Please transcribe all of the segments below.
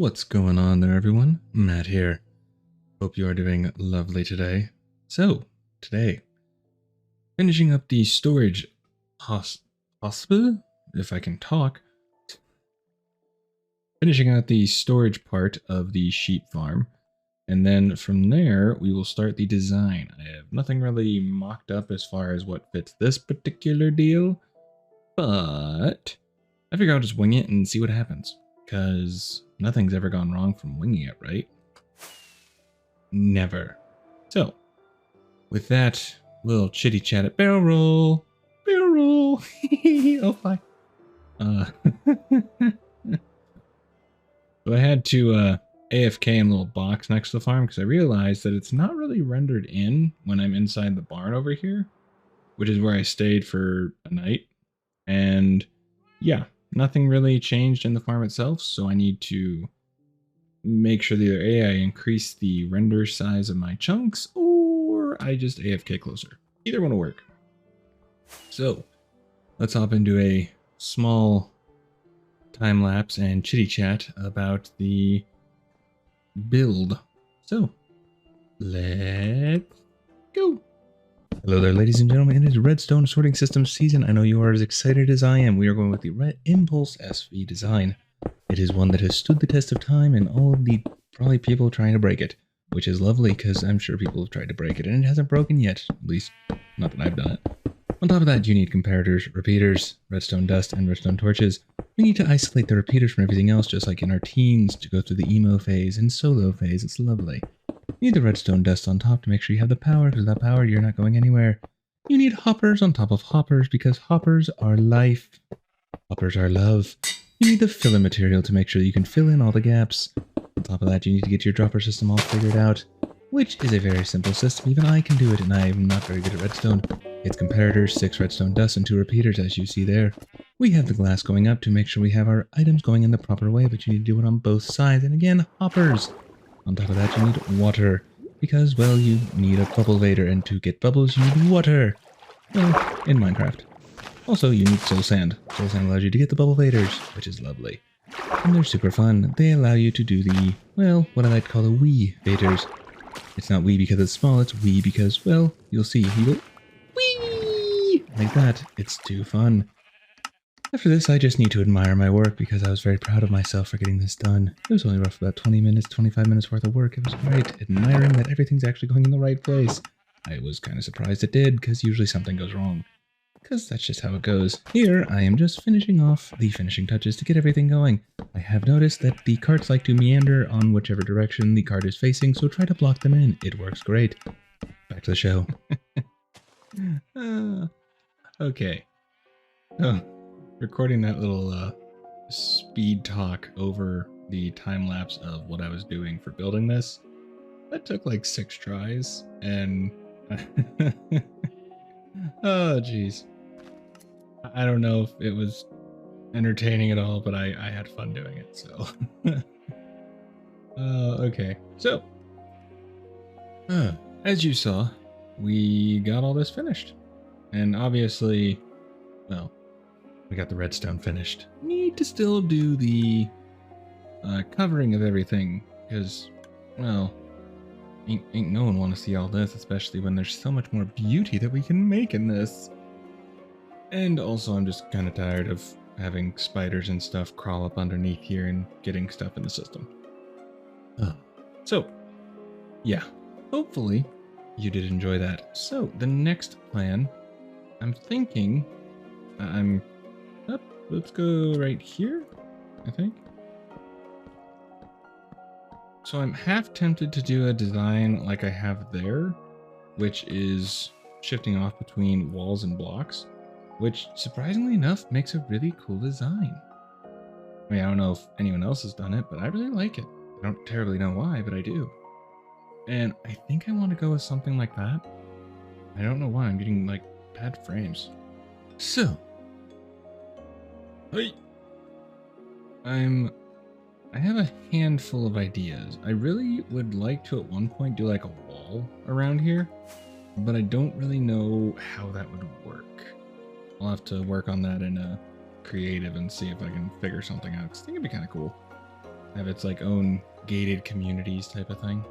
What's going on there, everyone? Matt here. Hope you are doing lovely today. So, today, finishing up the storage hospital, if I can talk. Finishing out the storage part of the sheep farm. And then from there, we will start the design. I have nothing really mocked up as far as what fits this particular deal. But I figure I'll just wing it and see what happens. Because nothing's ever gone wrong from winging it, right? Never. So, with that little chitty chat at barrel roll. Oh, bye. So I had to AFK in a little box next to the farm because I realized that it's not really rendered in when I'm inside the barn over here, which is where I stayed for a night. And yeah, nothing really changed in the farm itself, so I need to make sure that either A, I increase the render size of my chunks, or I just AFK closer. Either one will work. So, let's hop into a small time lapse and chitty chat about the build. So, let's go. Hello there, ladies and gentlemen. It is Redstone sorting system season. I know you are as excited as I am. We are going with the Red Impulse SV design. It is one that has stood the test of time and all of the probably people trying to break it, which is lovely because I'm sure people have tried to break it and it hasn't broken yet. At least, not that I've done it. On top of that, you need comparators, repeaters, redstone dust, and redstone torches. We need to isolate the repeaters from everything else, just like in our teens, to go through the emo phase and solo phase. It's lovely. You need the redstone dust on top to make sure you have the power, because without power, you're not going anywhere. You need hoppers on top of hoppers, because hoppers are life. Hoppers are love. You need the filler material to make sure that you can fill in all the gaps. On top of that, you need to get your dropper system all figured out, which is a very simple system. Even I can do it, and I am not very good at redstone. It's comparators, 6 redstone dust, and 2 repeaters, as you see there. We have the glass going up to make sure we have our items going in the proper way, but you need to do it on both sides. And again, hoppers. On top of that, you need water, because, well, you need a bubble vader, and to get bubbles, you need water. Well, in Minecraft. Also, you need soul sand. Soul sand allows you to get the bubble vaders, which is lovely. And they're super fun. They allow you to do the, well, what I like to call the wee vaders. It's not wee because it's small, it's wee because, well, you'll see. You go, wee! Like that. It's too fun. After this, I just need to admire my work because I was very proud of myself for getting this done. It was only roughly about 20 minutes, 25 minutes worth of work. It was great, admiring that everything's actually going in the right place. I was kind of surprised it did, because usually something goes wrong. Because that's just how it goes. Here, I am just finishing off the finishing touches to get everything going. I have noticed that the carts like to meander on whichever direction the cart is facing, so try to block them in. It works great. Back to the show. Okay. Oh. Recording that little speed talk over the time lapse of what I was doing for building this, that took like 6 tries, and oh geez, I don't know if it was entertaining at all, but I had fun doing it. So okay, so as you saw, we got all this finished, and obviously, well, we got the redstone finished. Need to still do the covering of everything, because, well, ain't no one want to see all this, especially when there's so much more beauty that we can make in this. And also, I'm just kind of tired of having spiders and stuff crawl up underneath here and getting stuff in the system. So, yeah, hopefully you did enjoy that. So, the next plan, I'm thinking, let's go right here, I think. So I'm half tempted to do a design like I have there, which is shifting off between walls and blocks, which surprisingly enough makes a really cool design. I mean, I don't know if anyone else has done it, but I really like it. I don't terribly know why, but I do. And I think I want to go with something like that. I don't know why, I'm getting like bad frames. So, hey. I have a handful of ideas. I really would like to at one point do like a wall around here, but I don't really know how that would work. I'll have to work on that in a creative and see if I can figure something out, 'cause I think it'd be kind of cool. have its like own gated communities type of thing.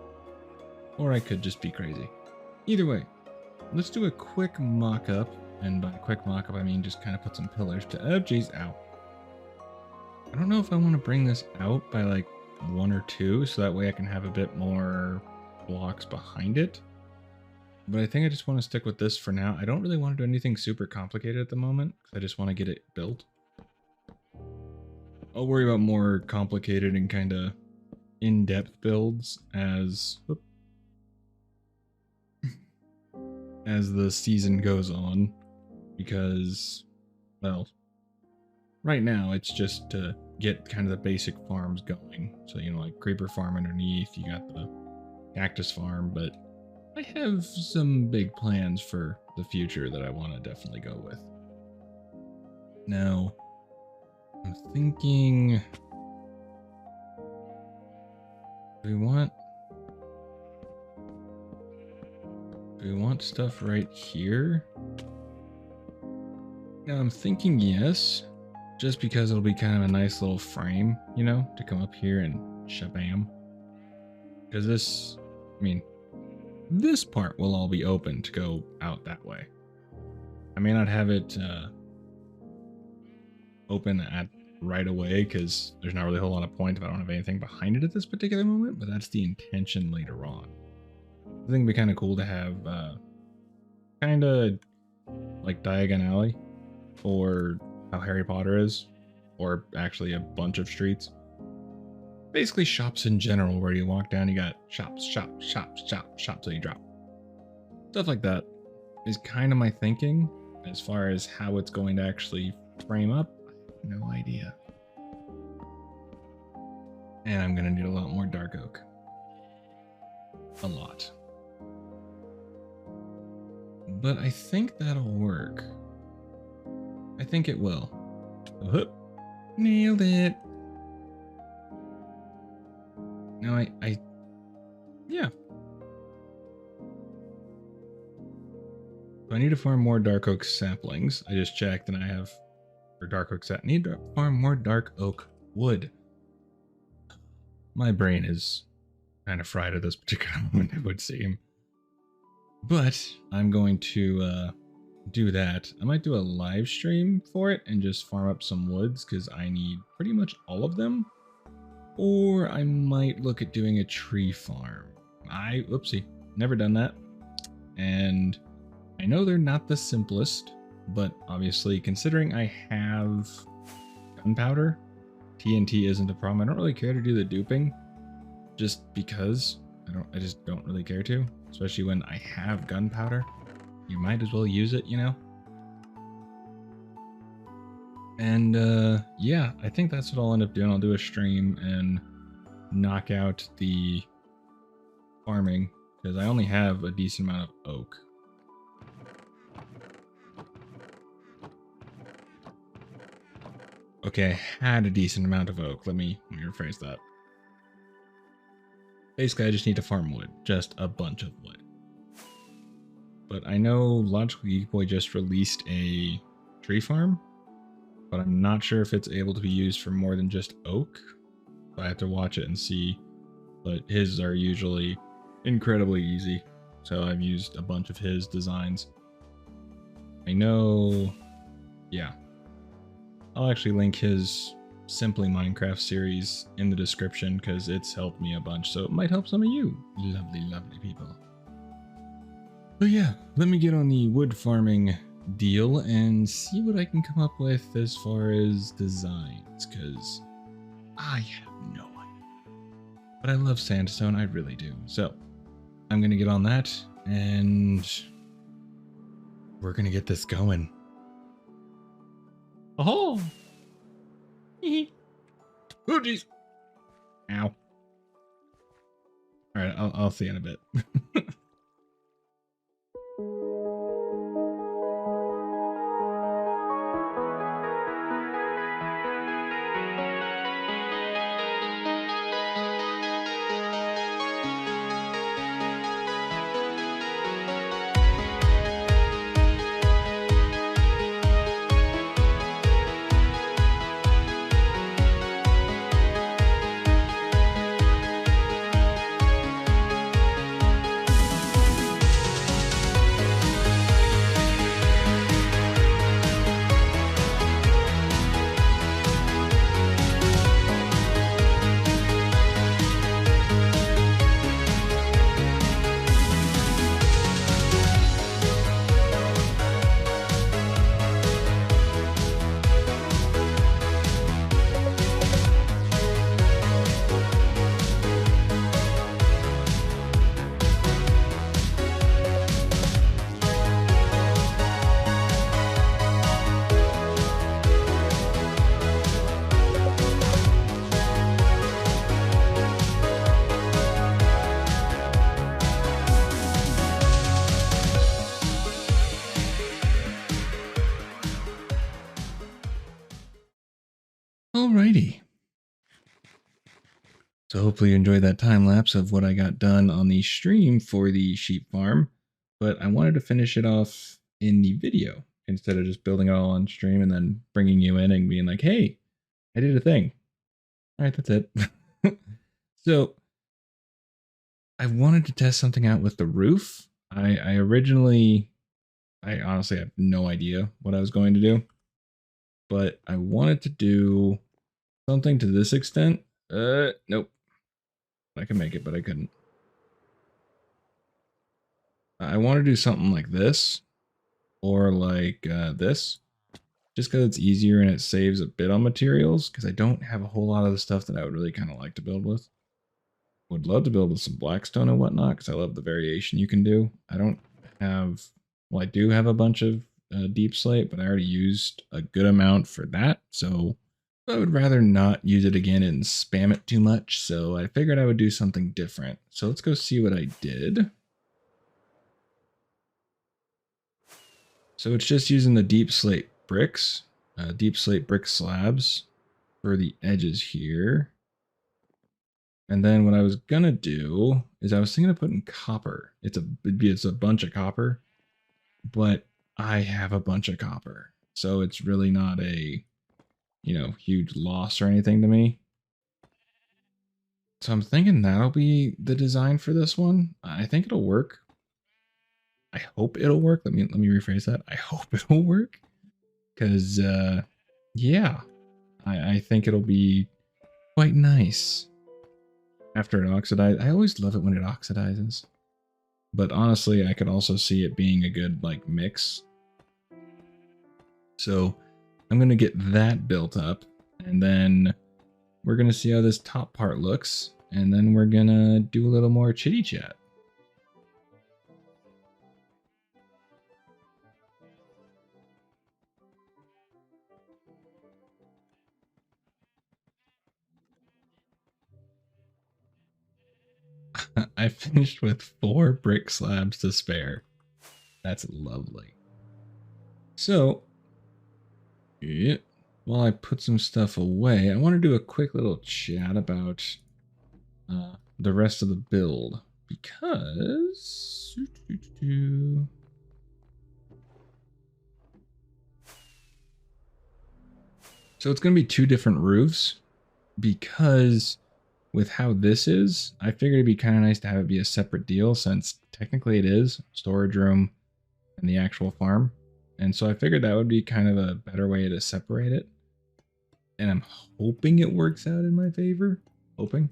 Or I could just be crazy. Either way, let's do a quick mock-up. And by quick mock-up, I mean just kind of put some pillars to... Oh, jeez, ow. I don't know if I want to bring this out by like 1 or 2, so that way I can have a bit more blocks behind it. But I think I just want to stick with this for now. I don't really want to do anything super complicated at the moment, because I just want to get it built. I'll worry about more complicated and kind of in-depth builds as the season goes on, because, well, right now it's just to get kind of the basic farms going. So, you know, like creeper farm underneath, you got the cactus farm, but I have some big plans for the future that I want to definitely go with. Now, I'm thinking, do we want stuff right here? Now I'm thinking yes, just because it'll be kind of a nice little frame, you know, to come up here and shabam. Because this, I mean, this part will all be open to go out that way. I may not have it open at right away, because there's not really a whole lot of point if I don't have anything behind it at this particular moment, but that's the intention later on. I think it'd be kind of cool to have kind of like Diagon Alley, or how Harry Potter is, or actually a bunch of streets. Basically shops in general, where you walk down, you got shops, shops, shops, shops, shops till you drop. Stuff like that is kind of my thinking. As far as how it's going to actually frame up, I have no idea. And I'm going to need a lot more dark oak. A lot. But I think that'll work. I think it will. Oh, nailed it. Now yeah. So I need to farm more dark oak saplings. I just checked and I have, for dark oak sap, need to farm more dark oak wood. My brain is kind of fried at this particular moment, it would seem. But I'm going to do that. I might do a live stream for it and just farm up some woods, because I need pretty much all of them. Or I might look at doing a tree farm. Oopsie, never done that. And I know they're not the simplest, but obviously considering I have gunpowder, TNT isn't a problem. I don't really care to do the duping, just because I just don't really care to, especially when I have gunpowder. You might as well use it, you know? And yeah, I think that's what I'll end up doing. I'll do a stream and knock out the farming, because I only have a decent amount of oak. Okay, I had a decent amount of oak. Let me rephrase that. Basically, I just need to farm wood. Just a bunch of wood. But I know Logical Geek Boy just released a tree farm, but I'm not sure if it's able to be used for more than just oak. So I have to watch it and see. But his are usually incredibly easy. So I've used a bunch of his designs. I know, yeah. I'll actually link his Simply Minecraft series in the description, because it's helped me a bunch, so it might help some of you lovely, lovely people. But yeah, let me get on the wood farming deal and see what I can come up with as far as designs, because I have no idea. But I love sandstone, I really do. So I'm going to get on that, and we're going to get this going. Oh! Oh, jeez. Ow. Alright, I'll see you in a bit. Alrighty. So hopefully you enjoyed that time lapse of what I got done on the stream for the sheep farm. But I wanted to finish it off in the video instead of just building it all on stream and then bringing you in and being like, hey, I did a thing. All right, that's it. So I wanted to test something out with the roof. I honestly have no idea what I was going to do, but I wanted to do something to this extent. Nope. I could make it, but I couldn't. I want to do something like this or like this, just because it's easier and it saves a bit on materials, because I don't have a whole lot of the stuff that I would really kind of like to build with. Would love to build with some blackstone and whatnot, because I love the variation you can do. I don't have, well, I do have a bunch of deep slate, but I already used a good amount for that, so I would rather not use it again and spam it too much, so I figured I would do something different. So let's go see what I did. So it's just using the deep slate bricks, deep slate brick slabs for the edges here. And then what I was gonna do is I was thinking of putting copper. It's a bunch of copper, but I have a bunch of copper, so it's really not a huge loss or anything to me. So I'm thinking that'll be the design for this one. I think it'll work. I hope it'll work. Let me rephrase that. I hope it'll work, because yeah, I think it'll be quite nice after it oxidizes. I always love it when it oxidizes, but honestly, I could also see it being a good like mix. So I'm gonna get that built up, and then we're gonna see how this top part looks, and then we're gonna do a little more chitty chat. I finished with 4 brick slabs to spare. That's lovely. So, yeah, while I put some stuff away, I want to do a quick little chat about the rest of the build, because so it's going to be 2 different roofs, because with how this is, I figured it'd be kind of nice to have it be a separate deal, since technically it is storage room and the actual farm. And so I figured that would be kind of a better way to separate it. And I'm hoping it works out in my favor. Hoping.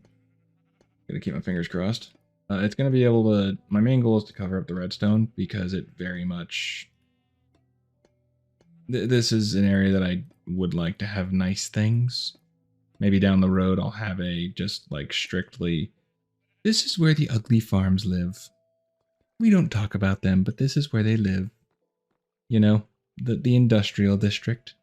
Gonna keep my fingers crossed. It's gonna be able to, my main goal is to cover up the redstone, because it very much, this is an area that I would like to have nice things. Maybe down the road I'll have a just like strictly, this is where the ugly farms live. We don't talk about them, but this is where they live. You know, the industrial district.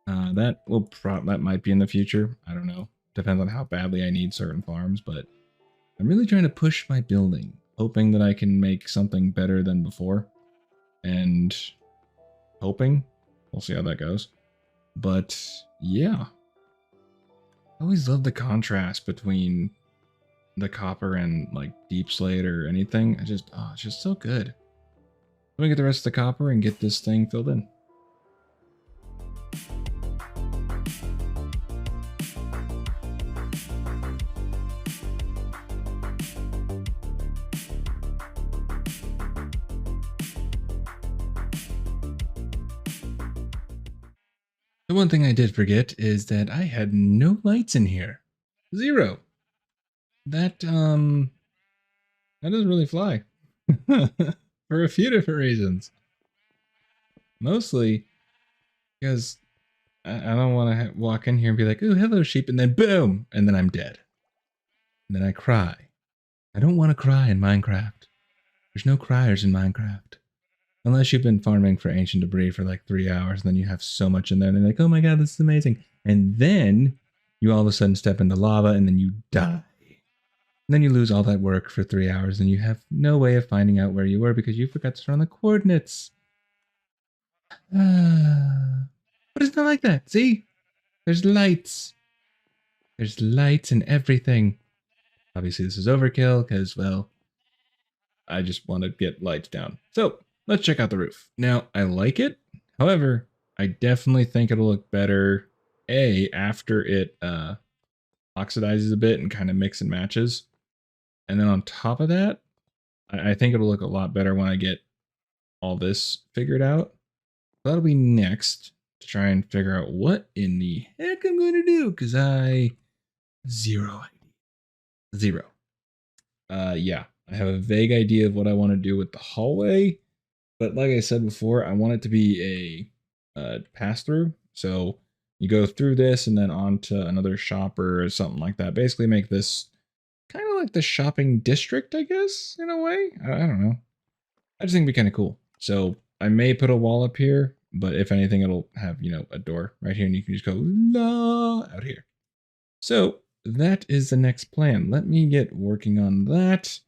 That might be in the future. I don't know. Depends on how badly I need certain farms, but I'm really trying to push my building, hoping that I can make something better than before. And hoping. We'll see how that goes. But yeah. I always love the contrast between the copper and like deep slate or anything. It's just so good. Let me get the rest of the copper and get this thing filled in. The one thing I did forget is that I had no lights in here. 0. That doesn't really fly. For a few different reasons. Mostly because I don't want to walk in here and be like, "Oh, hello, sheep," and then boom, and then I'm dead. And then I cry. I don't want to cry in Minecraft. There's no criers in Minecraft. Unless you've been farming for ancient debris for like 3 hours, and then you have so much in there, and they're like, "Oh my god, this is amazing." And then you all of a sudden step into lava, and then you die. And then you lose all that work for 3 hours, and you have no way of finding out where you were because you forgot to turn on the coordinates. But it's not like that, see? There's lights. There's lights and everything. Obviously, this is overkill because, well, I just want to get lights down. So let's check out the roof. Now, I like it. However, I definitely think it'll look better, after it oxidizes a bit and kind of mix and matches. And then on top of that, I think it'll look a lot better when I get all this figured out. That'll be next to try and figure out what in the heck I'm going to do because I zero idea. Zero. Yeah, I have a vague idea of what I want to do with the hallway, but like I said before, I want it to be a pass through. So you go through this and then on to another shopper or something like that. Basically, make this kind of like the shopping district, I guess, in a way. I don't know. I just think it'd be kind of cool. So I may put a wall up here, but if anything, it'll have, a door right here and you can just go la out here. So that is the next plan. Let me get working on that.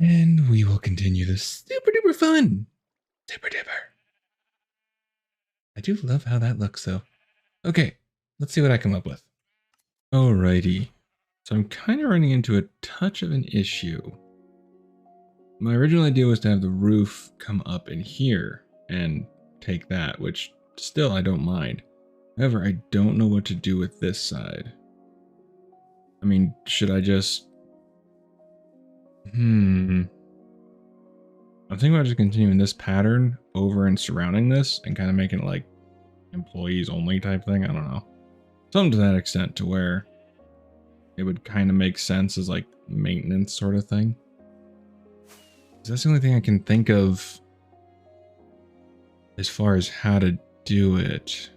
And we will continue this super duper fun. Super duper. I do love how that looks though. Okay, let's see what I come up with. Alrighty. So I'm kind of running into a touch of an issue. My original idea was to have the roof come up in here and take that, which still I don't mind. However, I don't know what to do with this side. I mean, should I just... I'm thinking about just continuing this pattern over and surrounding this and kind of making it like employees only type thing. I don't know. Something to that extent to where it would kind of make sense as like maintenance sort of thing. That's the only thing I can think of as far as how to do it.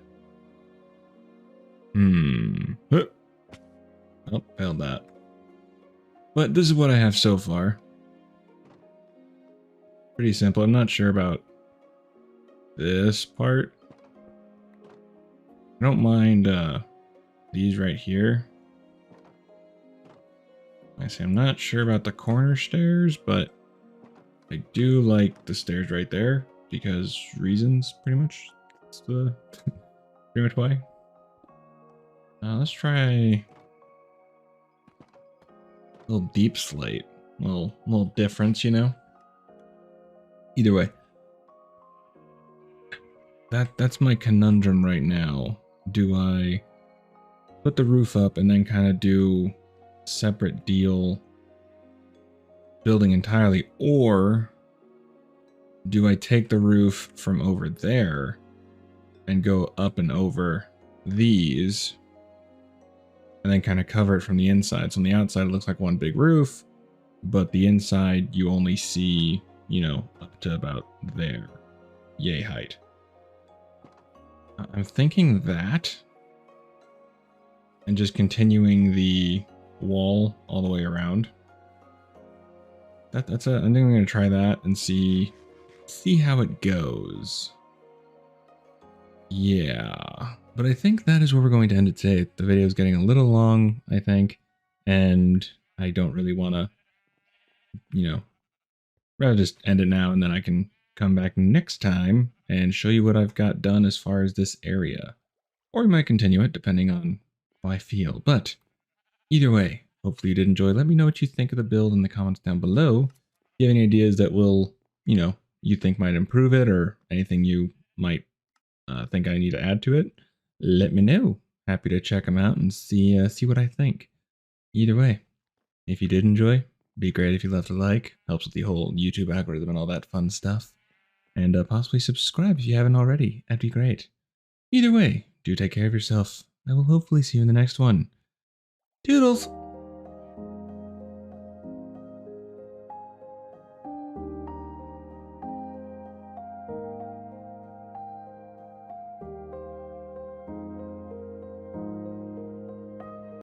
Oh, failed that. But this is what I have so far. Pretty simple. I'm not sure about this part. I don't mind these right here. I say I'm not sure about the corner stairs, but I do like the stairs right there because reasons, pretty much. That's the pretty much why. Let's try a little deep slate. Little difference, Either way. That's my conundrum right now. Do I put the roof up and then kind of do a separate deal building entirely, or do I take the roof from over there and go up and over these and then kind of cover it from the inside? So on the outside it looks like one big roof, but the inside you only see, up to about there. Yay height. I'm thinking that, and just continuing the wall all the way around. I think I'm going to try that and see how it goes. Yeah, but I think that is where we're going to end it today. The video is getting a little long, I think, and I don't really want to, rather just end it now and then I can come back next time and show you what I've got done as far as this area. Or we might continue it depending on how I feel. But either way, hopefully you did enjoy. Let me know what you think of the build in the comments down below. If you have any ideas that will, you think might improve it, or anything you might think I need to add to it, let me know. Happy to check them out and see what I think. Either way, if you did enjoy, be great if you left a like. Helps with the whole YouTube algorithm and all that fun stuff. And possibly subscribe if you haven't already. That'd be great. Either way, do take care of yourself. I will hopefully see you in the next one. Toodles!